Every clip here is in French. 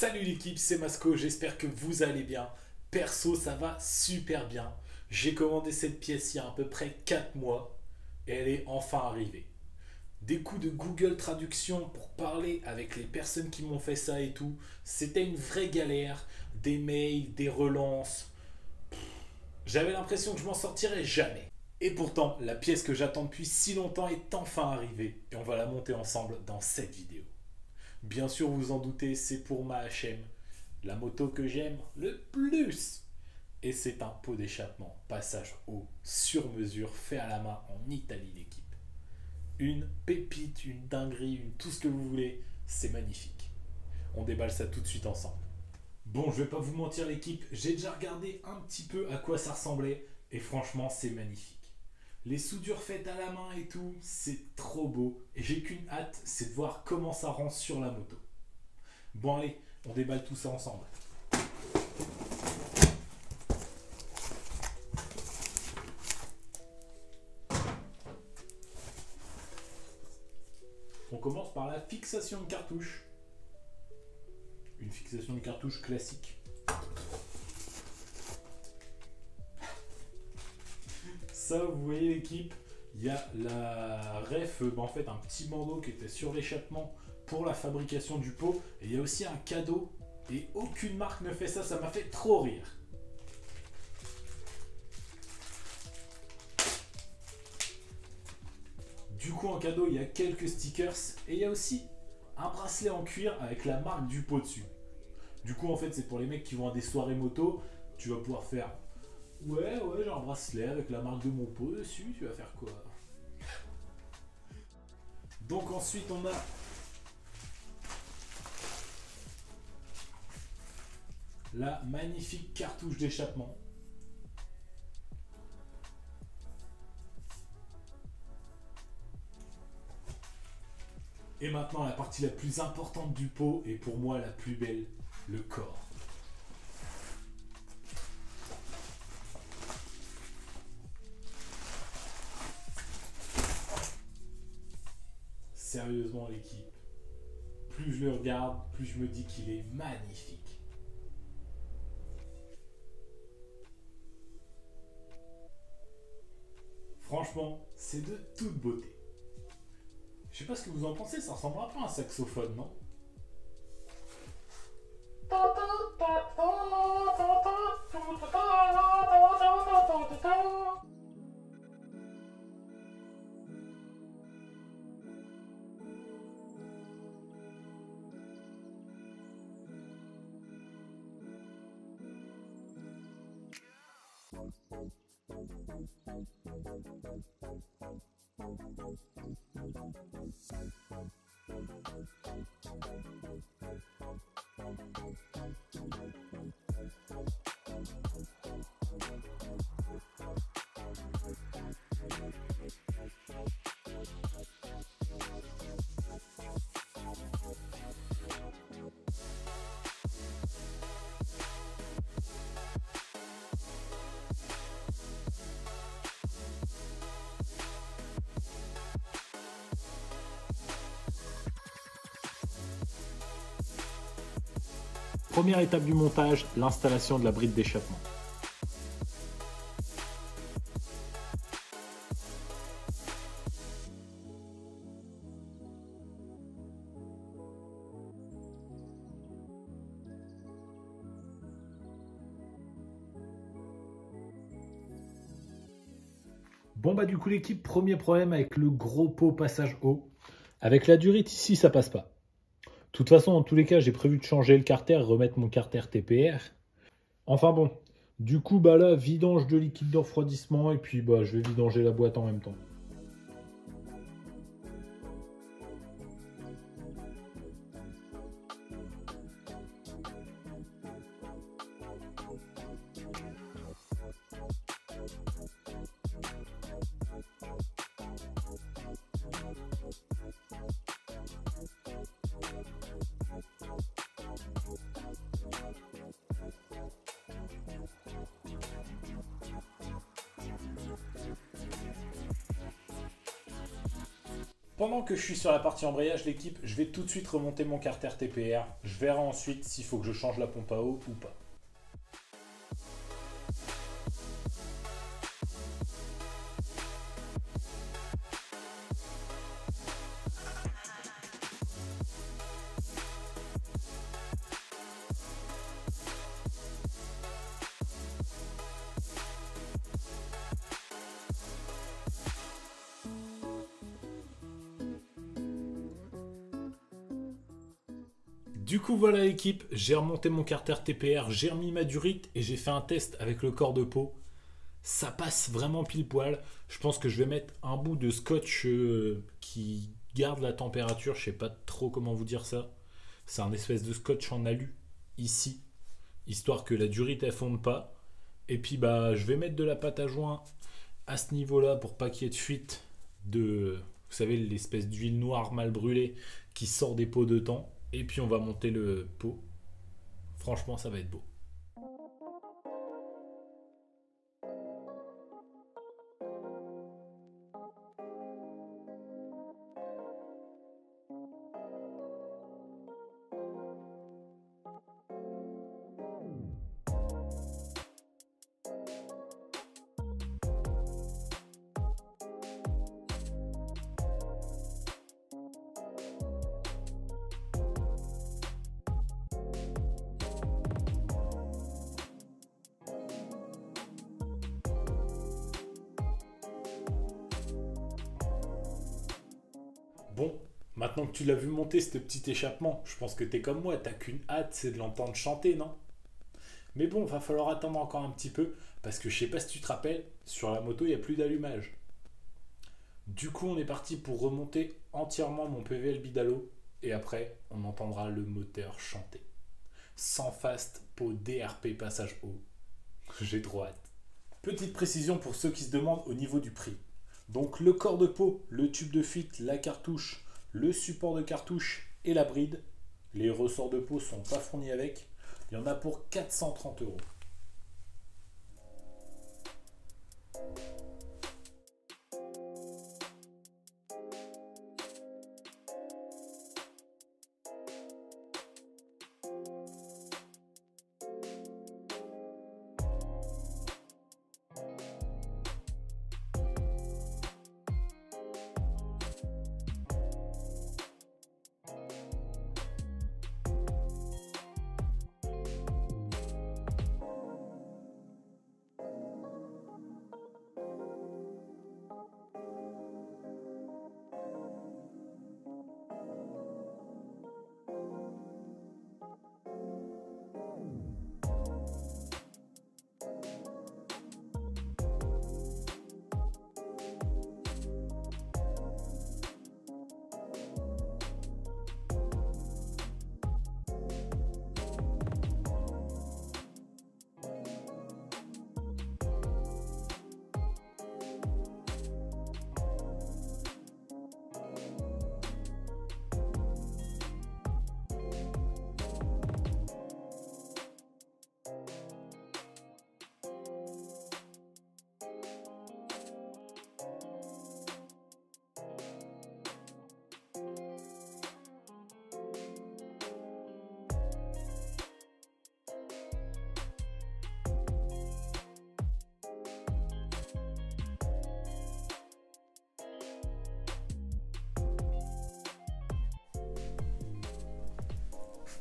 Salut l'équipe, c'est Masco, j'espère que vous allez bien. Perso, ça va super bien. J'ai commandé cette pièce il y a à peu près 4 mois et elle est enfin arrivée. Des coups de Google Traduction pour parler avec les personnes qui m'ont fait ça et tout, c'était une vraie galère. Des mails, des relances. J'avais l'impression que je m'en sortirais jamais. Et pourtant, la pièce que j'attends depuis si longtemps est enfin arrivée et on va la monter ensemble dans cette vidéo. Bien sûr, vous en doutez, c'est pour ma HM, la moto que j'aime le plus. Et c'est un pot d'échappement, passage haut, sur mesure, fait à la main en Italie l'équipe. Une pépite, une dinguerie, tout ce que vous voulez, c'est magnifique. On déballe ça tout de suite ensemble. Bon, je vais pas vous mentir l'équipe, j'ai déjà regardé un petit peu à quoi ça ressemblait et franchement c'est magnifique. Les soudures faites à la main et tout, c'est trop beau et j'ai qu'une hâte, c'est de voir comment ça rend sur la moto. Bon allez, on déballe tout ça ensemble. On commence par la fixation de cartouche. Une fixation de cartouche classique. Ça, vous voyez l'équipe, il y a la ref, en fait un petit bandeau qui était sur l'échappement pour la fabrication du pot. Et il y a aussi un cadeau et aucune marque ne fait ça, ça m'a fait trop rire. Du coup en cadeau il y a quelques stickers et il y a aussi un bracelet en cuir avec la marque du pot dessus. Du coup en fait c'est pour les mecs qui vont à des soirées moto, tu vas pouvoir faire ouais j'ai un bracelet avec la marque de mon pot dessus, tu vas faire quoi? Donc ensuite on a la magnifique cartouche d'échappement. Et maintenant la partie la plus importante du pot et pour moi la plus belle, le corps. Sérieusement l'équipe, plus je le regarde, plus je me dis qu'il est magnifique. Franchement, c'est de toute beauté. Je sais pas ce que vous en pensez, ça ressemble un peu à un saxophone, non? Première étape du montage, l'installation de la bride d'échappement. Bon bah du coup l'équipe, premier problème avec le gros pot passage haut. Avec la durite ici ça passe pas. De toute façon, dans tous les cas, j'ai prévu de changer le carter, remettre mon carter TPR. Enfin bon, du coup, bah là, vidange de liquide de refroidissement et puis bah je vais vidanger la boîte en même temps. Pendant que je suis sur la partie embrayage, l'équipe, je vais tout de suite remonter mon carter TPR. Je verrai ensuite s'il faut que je change la pompe à eau ou pas. Du coup voilà l'équipe, j'ai remonté mon carter TPR, j'ai remis ma durite et j'ai fait un test avec le corps de peau. Ça passe vraiment pile poil. Je pense que je vais mettre un bout de scotch qui garde la température. Je sais pas trop comment vous dire ça. C'est un espèce de scotch en alu ici, histoire que la durite elle fonde pas. Et puis bah je vais mettre de la pâte à joint à ce niveau-là pour pas qu'il y ait de fuite de, vous savez, l'espèce d'huile noire mal brûlée qui sort des pots de temps. Et puis on va monter le pot. Franchement, ça va être beau. Bon, maintenant que tu l'as vu monter ce petit échappement, je pense que t'es comme moi, t'as qu'une hâte, c'est de l'entendre chanter, non? Mais bon, va falloir attendre encore un petit peu, parce que je sais pas si tu te rappelles, sur la moto, il n'y a plus d'allumage. Du coup, on est parti pour remonter entièrement mon PVL Bidalo, et après, on entendra le moteur chanter. Sans fast pour DRP passage haut. J'ai trop hâte. Petite précision pour ceux qui se demandent au niveau du prix. Donc le corps de peau, le tube de fuite, la cartouche, le support de cartouche et la bride. Les ressorts de peau sont pas fournis avec. Il y en a pour 430 €.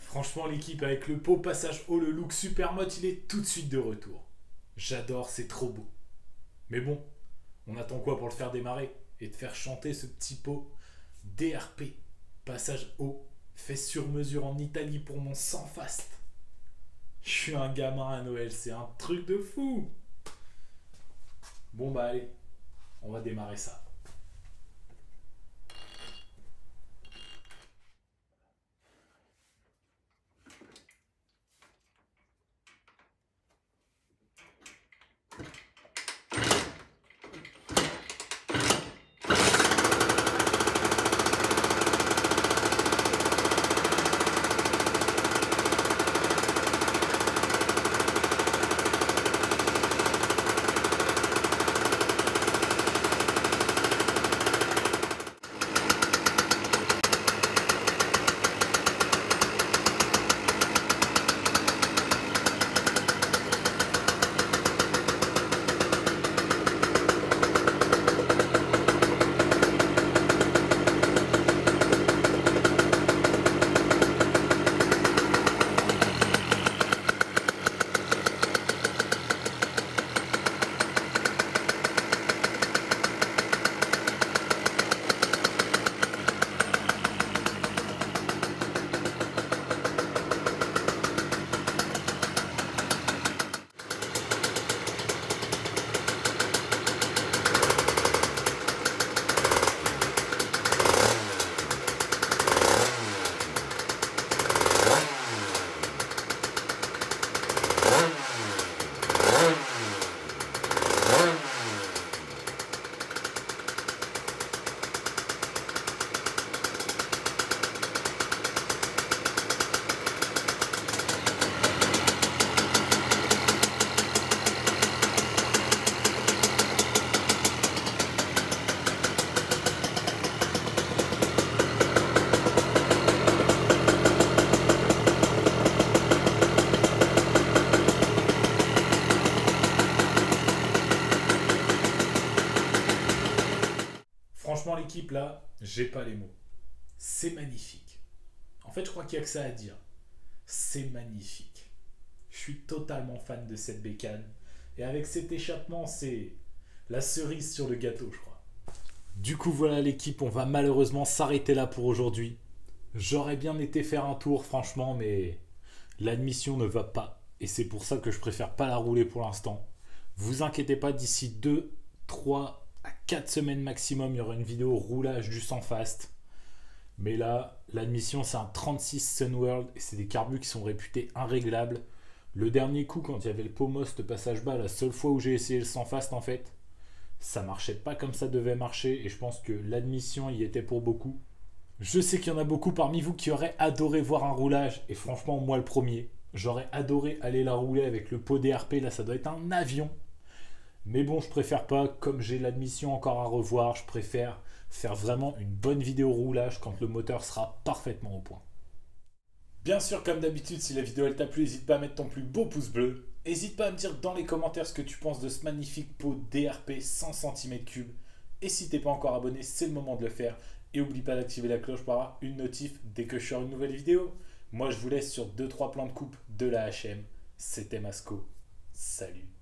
Franchement, l'équipe avec le pot passage haut, le look super mode, il est tout de suite de retour. J'adore, c'est trop beau. Mais bon, on attend quoi pour le faire démarrer et de faire chanter ce petit pot DRP, passage haut, fait sur mesure en Italie pour mon sans fast. Je suis un gamin à Noël, c'est un truc de fou. Bon bah allez, on va démarrer ça. Franchement, l'équipe là, j'ai pas les mots. C'est magnifique. En fait, je crois qu'il n'y a que ça à dire. C'est magnifique. Je suis totalement fan de cette bécane. Et avec cet échappement, c'est la cerise sur le gâteau, je crois. Du coup, voilà l'équipe, on va malheureusement s'arrêter là pour aujourd'hui. J'aurais bien été faire un tour, franchement, mais l'admission ne va pas. Et c'est pour ça que je préfère pas la rouler pour l'instant. Vous inquiétez pas, d'ici 2, 3 à 4 semaines maximum, il y aura une vidéo roulage du sans fast. Mais là, l'admission, c'est un 36 Sunworld et c'est des carbus qui sont réputés irréglables. Le dernier coup, quand il y avait le Pomost passage bas, la seule fois où j'ai essayé le sans fast, en fait, ça marchait pas comme ça devait marcher et je pense que l'admission y était pour beaucoup. Je sais qu'il y en a beaucoup parmi vous qui auraient adoré voir un roulage et franchement, moi le premier, j'aurais adoré aller la rouler avec le pot DRP, là ça doit être un avion. Mais bon, je préfère pas, comme j'ai l'admission encore à revoir, je préfère faire vraiment une bonne vidéo roulage quand le moteur sera parfaitement au point. Bien sûr, comme d'habitude, si la vidéo elle t'a plu, n'hésite pas à mettre ton plus beau pouce bleu. N'hésite pas à me dire dans les commentaires ce que tu penses de ce magnifique pot DRP 100 cm3. Et si t'es pas encore abonné, c'est le moment de le faire. Et n'oublie pas d'activer la cloche pour avoir une notif dès que je sors une nouvelle vidéo. Moi, je vous laisse sur 2-3 plans de coupe de la HM. C'était Masco. Salut.